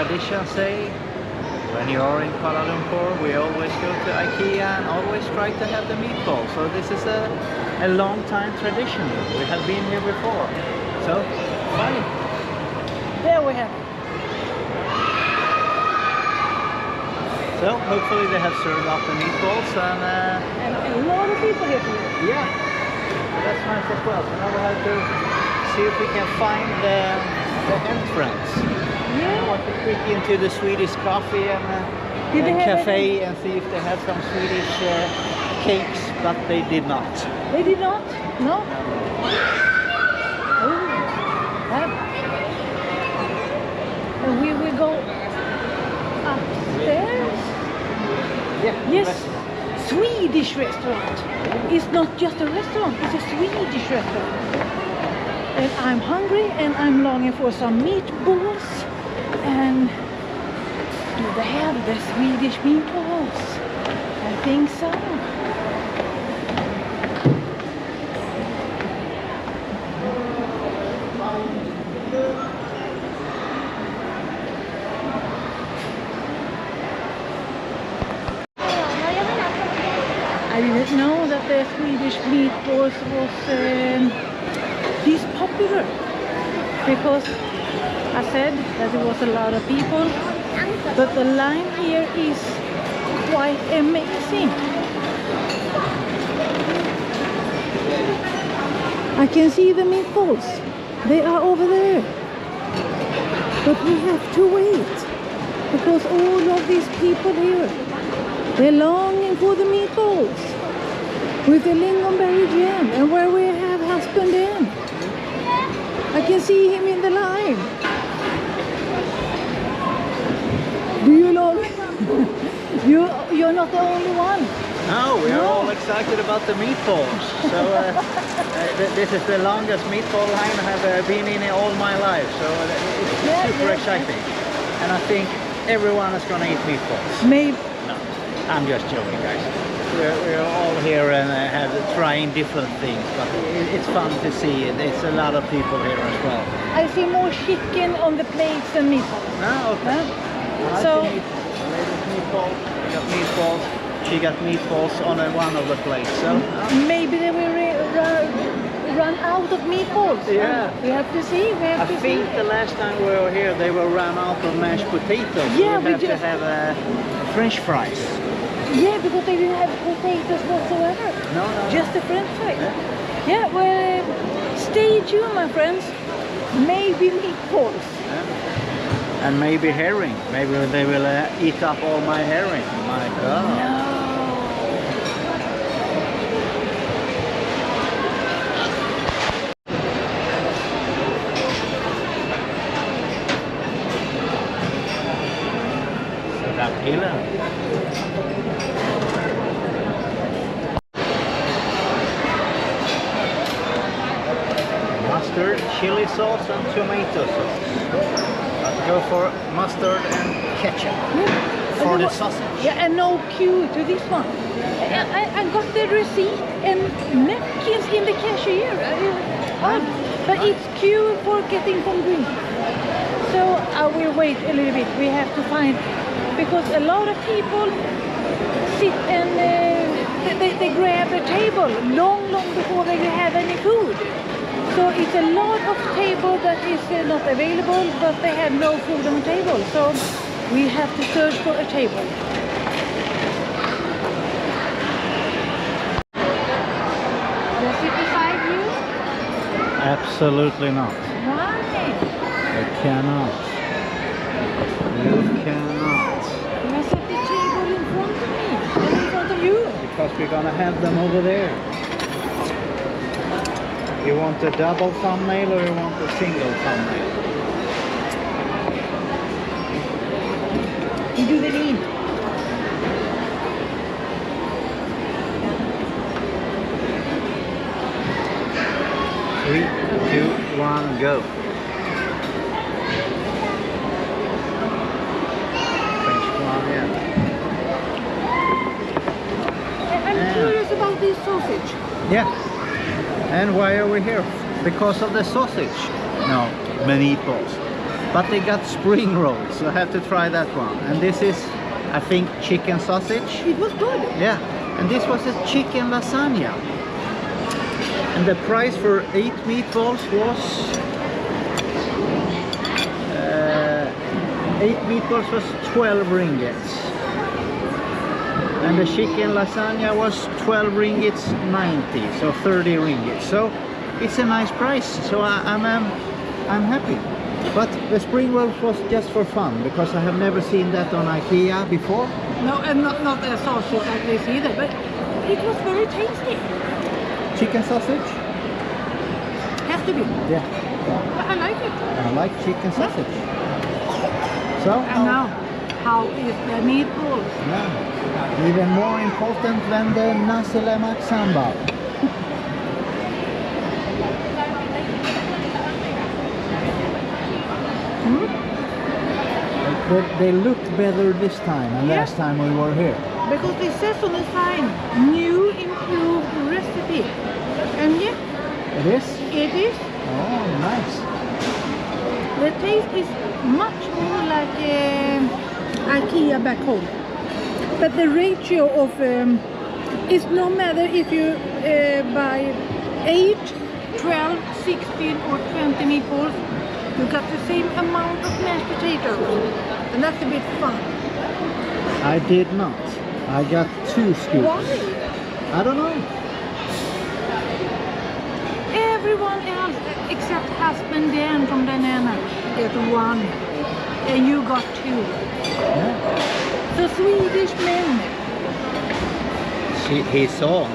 tradition say, when you are in Kuala Lumpur, we always go to IKEA and always try to have the meatball. So this is a long time tradition. We have been here before. So, fine. There we have it. So hopefully they have served up the meatballs And a lot of people here today. yeah, that's nice as well. So now we have to see if we can find the entrance. Yeah. I want to click into the Swedish coffee and Did they have cafe and see if they have some Swedish cakes, but they did not. They did not? No? Oh, that. And we will go upstairs. Yeah. Yes, Restaurant. Swedish restaurant. It's not just a restaurant, it's a Swedish restaurant. And I'm hungry and I'm longing for some meatballs. And do they have the Swedish meatballs? I think so. I didn't know that the Swedish meatballs was this popular, because I said that there was a lot of people, but the line here is quite amazing. I can see the meatballs, they are over there, but we have to wait because all of these people here, they're longing for the meatballs with the lingonberry jam, and where we have husband in. I can see him in the line. Do you long? You're not the only one. No, we are all excited about the meatballs. So this is the longest meatball line I have been in all my life. So it's super exciting. And I think everyone is going to eat meatballs. Maybe. No, I'm just joking, guys. We're all here and have trying different things, but it's fun to see it. It's a lot of people here as well. I see more chicken on the plates than meatballs. Oh, okay. So lady's meatballs, I got meatballs. She got meatballs on one of the plates. So maybe they will run out of meatballs. Yeah. We have to see. I think the last time we were here, they were run out of mashed potatoes. Yeah, we have to have French fries. Yeah, because they didn't have potatoes whatsoever. No. Just the French fries. Yeah, well, stay tuned, my friends. Maybe meatballs. Yeah. And maybe herring. Maybe they will eat up all my herring. My God. No. Så där killen. Mustard, chili sauce and tomato sauce. Let's go for mustard and ketchup for the sausage. Yeah, and no queue to this one. I got the receipt and napkins in the cashier. But it's queue for getting some drink. So I will wait a little bit. We have to find, because a lot of people sit and they grab a table long before they have any food. So it's a lot of table that is not available, but they have no food on the table. So we have to search for a table. Does it beside you? Absolutely not. Why? I cannot. You cannot. You must set the table in front of me, and in front of you. Because we're gonna have them over there. You want a double thumbnail or you want a single thumbnail? You do the lead. 3, 2, 1, go. French one, yeah. I'm curious about this sausage. Yeah. And why are we here? Because of the sausage? No, meatballs. But they got spring rolls, so I have to try that one. And this is, I think, chicken sausage. It was good. Yeah, and this was a chicken lasagna. And the price for 8 meatballs was 8 meatballs was 12 ringgits. And the chicken lasagna was 12 ringgits 90, so 30 ringgits. So it's a nice price. So I'm happy. But the spring rolls was just for fun because I have never seen that on IKEA before. No, and not a sausage like this either, but it was very tasty. Chicken sausage? Has to be. Yeah. But I like it. I like chicken sausage. So And now, how is the meatballs? yeah, even more important than the nasi lemak sambal. They look better this time than last time we were here. Because it says on the sign, new improved recipe. And yeah, It is? it is. Oh, nice. The taste is much more like IKEA back home. But the ratio of is no matter if you buy 8, 12, 16 or 20 meatballs, you got the same amount of mashed potatoes. And that's a bit fun. I did not. I got 2 scoops. Why? I don't know. Everyone else except husband Dan from Banana get 1. And you got 2. Yeah. So Swedish men. He saw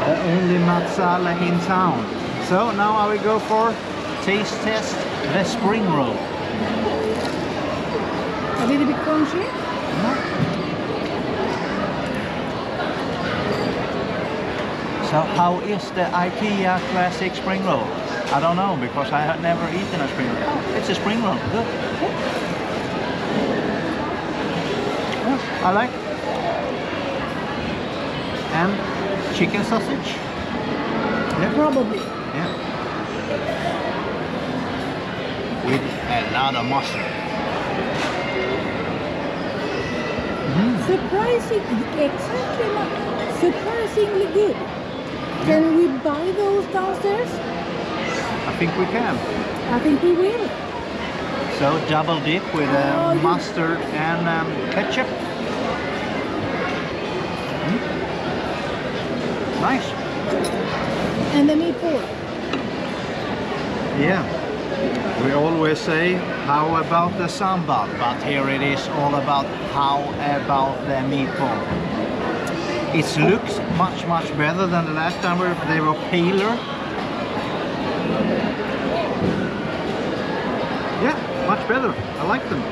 the only matsala in town. So now I will go for taste test the spring roll. A little bit crunchy. So how is the IKEA classic spring roll? I don't know because I have never eaten a spring roll. Oh, it's a spring roll. Good. Yeah, I like. And chicken sausage. Yeah. Probably. Yeah. With a lot of mustard. Surprisingly good. Can we buy those downstairs? I think we can. I think we will. So double dip with mustard and ketchup. Nice. And the meatball. Yeah. We always say, how about the sambal? But here it is all about how about the meatball. It looks much better than the last time where they were paler. Yeah, much better. I like them.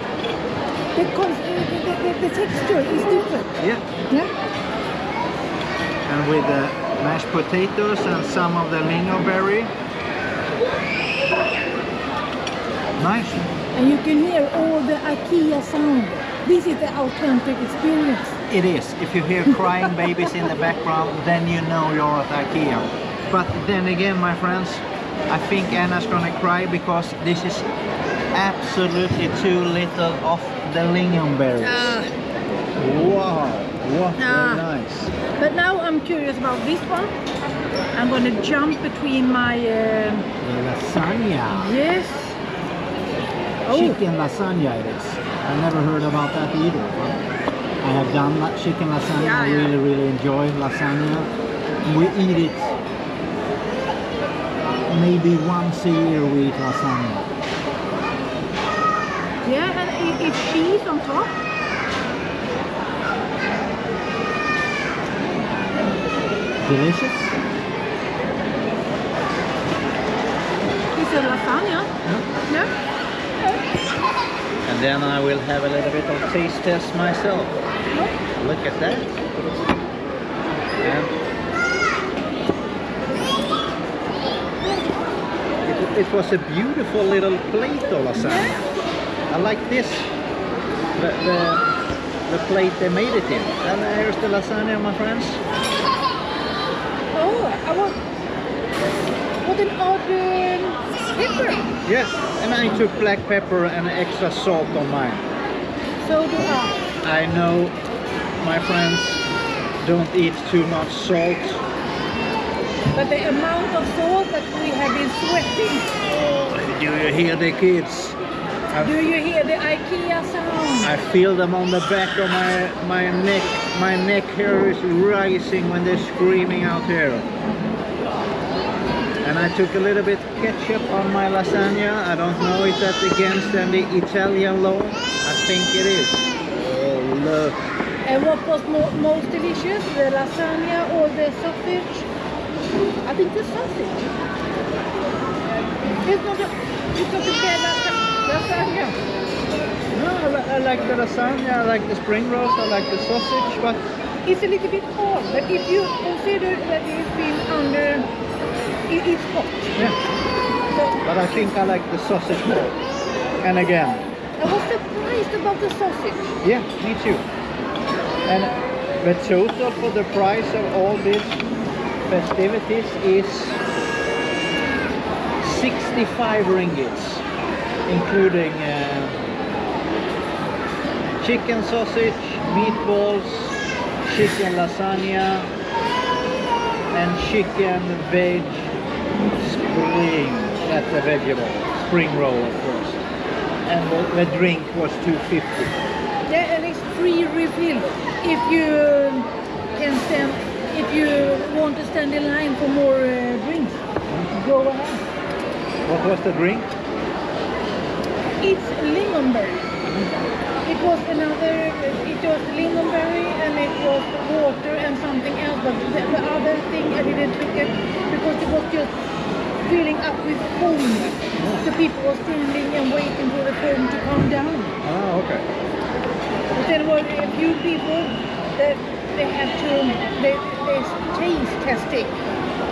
The texture is different. Yeah. Yeah. And with the mashed potatoes and some of the lingonberry. Nice. And you can hear all the IKEA sound. This is the authentic experience. It is. If you hear crying babies in the background, then you know you're at IKEA. But then again, my friends, I think Anna's gonna cry because this is absolutely too little of the lingonberries. Wow, what nice. But now I'm curious about this one. I'm going to jump between my... The lasagna. Yes. Chicken lasagna it is. I never heard about that either. But I have done chicken lasagna. Yeah, I really enjoy lasagna. We eat it maybe once a year. We eat lasagna. Yeah, and it's cheese on top. Delicious. It's a lasagna. Yeah. And then I will have a little bit of taste test myself. Look at that. And it was a beautiful little plate of lasagna. I like this. The plate they made it in. And here's the lasagna, my friends. Oh, what an odd pepper. Yes, and I took black pepper and extra salt on mine. So do I. I know my friends don't eat too much salt. But the amount of salt that we have been sweating. Oh, do you hear the kids? Do you hear the IKEA sound? I feel them on the back of my neck. My neck hair is rising when they're screaming out here. And I took a little bit ketchup on my lasagna. I don't know if that's against any Italian law. I think it is. Oh, look. And what was most delicious? The lasagna or the sausage? I think the sausage. It's not a bad lasagna. No, I like the lasagna, I like the spring rolls, I like the sausage, but it's a little bit hard. But if you consider that it's been under, it's hot. yeah. So, But I think I like the sausage more. And again, I was surprised about the sausage. yeah, me too. And the total for the price of all these festivities is 65 ringgits, including chicken sausage, meatballs, chicken lasagna, and chicken veg spring. That's a vegetable. Spring roll, of course. And the drink was 250. Yeah, and it's free refill if you can stand. If you want to stand in line for more drinks, go ahead. What was the drink? It's lingonberry. It was lingonberry and it was water and something else, but the other thing I didn't look at because it was just filling up with foam. So people were standing and waiting for the foam to come down. Oh, okay. But there were a few people that they had to they taste test it.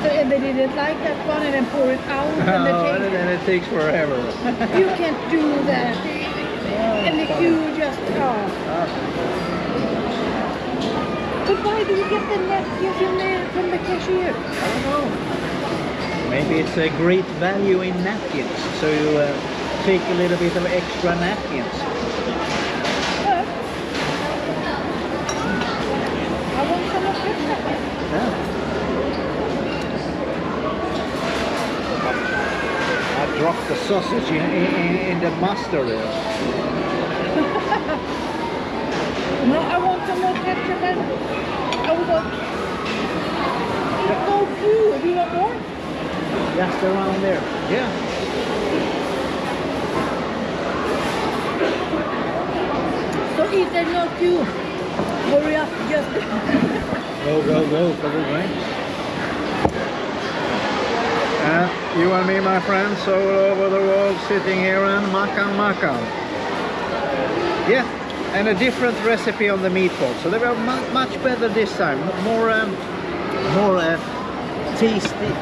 So, and they didn't like that one and then pour it out and Oh, and it takes forever. you can't do that. And the queue just But why do you get the napkins in there from the cashier? I don't know. Maybe it's a great value in napkins, so you take a little bit of extra napkins. I want some of ketchup. Yeah. I dropped the sausage in the mustard there. No, I want some more ketchup and I want... It's so cute. Do you want more? Just around there. Yeah. So if there's no queue, hurry up, just... Go for the drinks. You and me, my friends, all over the world, sitting here and makan. Yeah, and a different recipe on the meatballs. So they were much better this time. More tasty,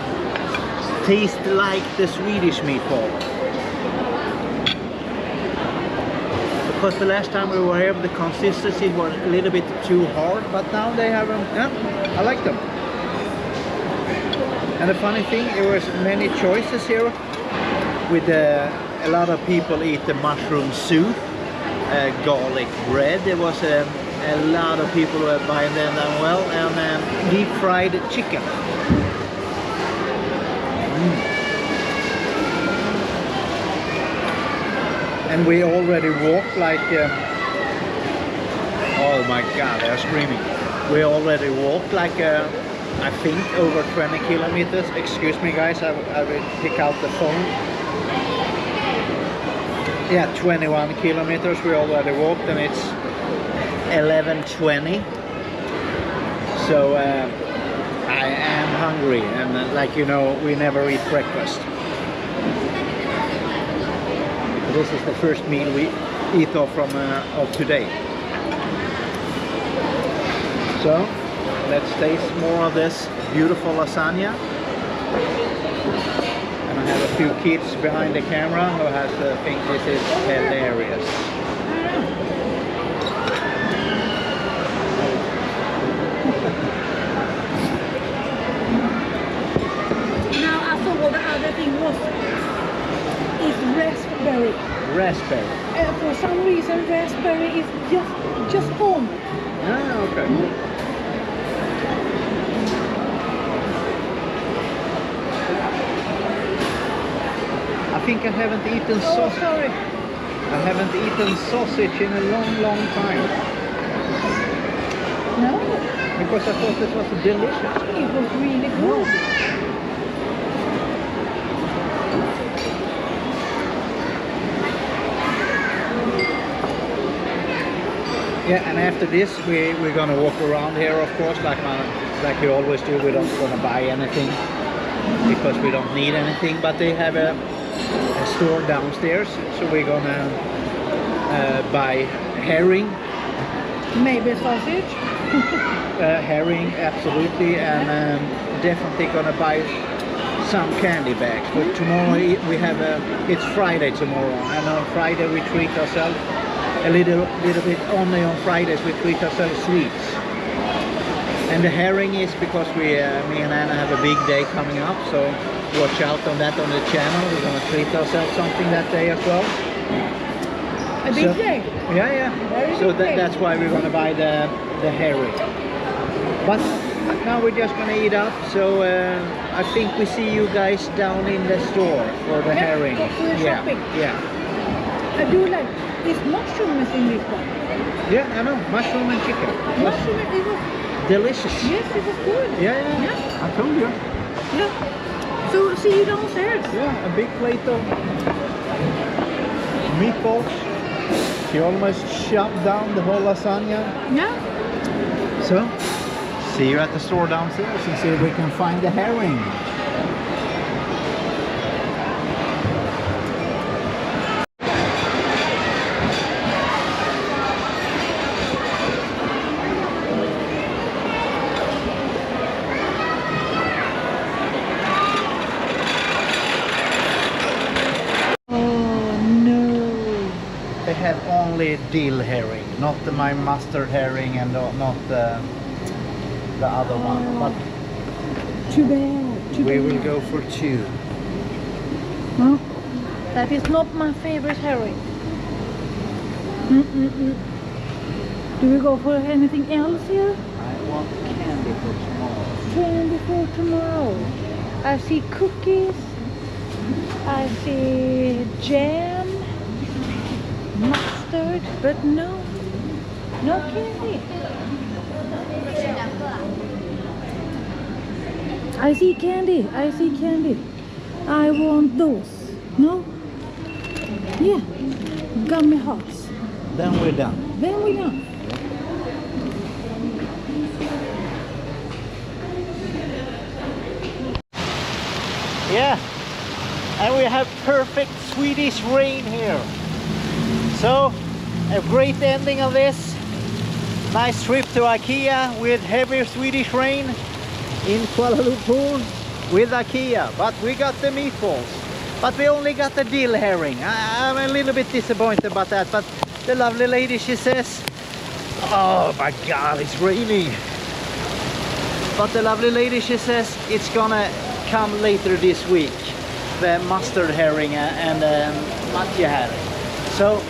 taste like the Swedish meatball. Because the last time we were here, the consistency was a little bit too hard, but now they have them. Yeah, I like them. And the funny thing, there was many choices here. With a lot of people eat the mushroom soup, garlic bread. There was a lot of people who were buying them as well, and deep fried chicken. And we already walked like, oh my God, they're screaming. We already walked like, I think over 20 kilometers. Excuse me guys, I will pick out the phone. Yeah, 21 kilometers we already walked, and it's 11:20. So I am hungry, and like you know, we never eat breakfast. This is the first meal we eat of today. So let's taste more of this beautiful lasagna. And I have a few kids behind the camera who has think this is hilarious. Now I saw what the other thing was. It's Raspberry. For some reason, raspberry is just home. Ah, okay. I think I haven't eaten Oh, sausage. sorry. I haven't eaten sausage in a long time. No, Because I thought this was delicious. it was really good. Yeah, and after this we're gonna walk around here, of course, like we always do. We're not gonna buy anything because we don't need anything. But they have a store downstairs, so we're gonna buy herring. Maybe sausage. Herring, absolutely, and definitely gonna buy some candy bags. But tomorrow we have it's Friday tomorrow, and on Friday we treat ourselves a little bit. Only on Fridays we treat ourselves sweets. And the herring is because me and Anna have a big day coming up, so watch out on that on the channel. We're gonna treat ourselves something that day as well. A big day. Yeah. Very So big day. that's why we're gonna buy the herring. But now we're just gonna eat up. So I think we see you guys down in the store for the herring. For the shopping. Yeah. I do like this mushrooms in this one. Yeah, I know. Mushroom and chicken. Mushroom, it was, Delicious. yes, it was good. Yeah. I told you. Yeah. So see you downstairs. Yeah, a big plate of meatballs. She almost shoved down the whole lasagna. Yeah. So, see you at the store downstairs and see if we can find the herring. They have only dill herring, not my mustard herring and not the other one. But Too bad. we will go for two. No, that is not my favorite herring. Do we go for anything else here? I want candy for tomorrow. Candy for tomorrow. I see cookies. I see jam, mustard, but no candy. I see candy. I want those. No? Yeah. Gummy hearts. Then we're done. Then we're done. Yeah, and we have perfect Swedish rain here. So, a great ending of this. Nice trip to IKEA with heavy Swedish rain in Kuala Lumpur with IKEA. But we got the meatballs. But we only got the dill herring. I'm a little bit disappointed about that. But the lovely lady, she says, oh my God, it's raining. But the lovely lady, she says, it's gonna come later this week, the mustard herring and matja herring. So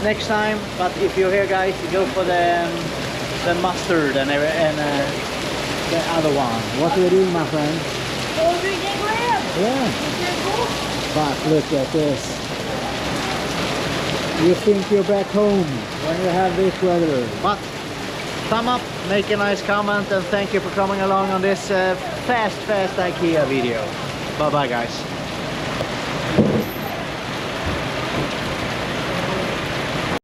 next time, but if you're here guys, you go for the mustard and the other one. What are you doing, my friend? Yeah. But look at this. You think you're back home when you have this weather. But thumb up, make a nice comment, and thank you for coming along on this fast IKEA video. Bye bye guys.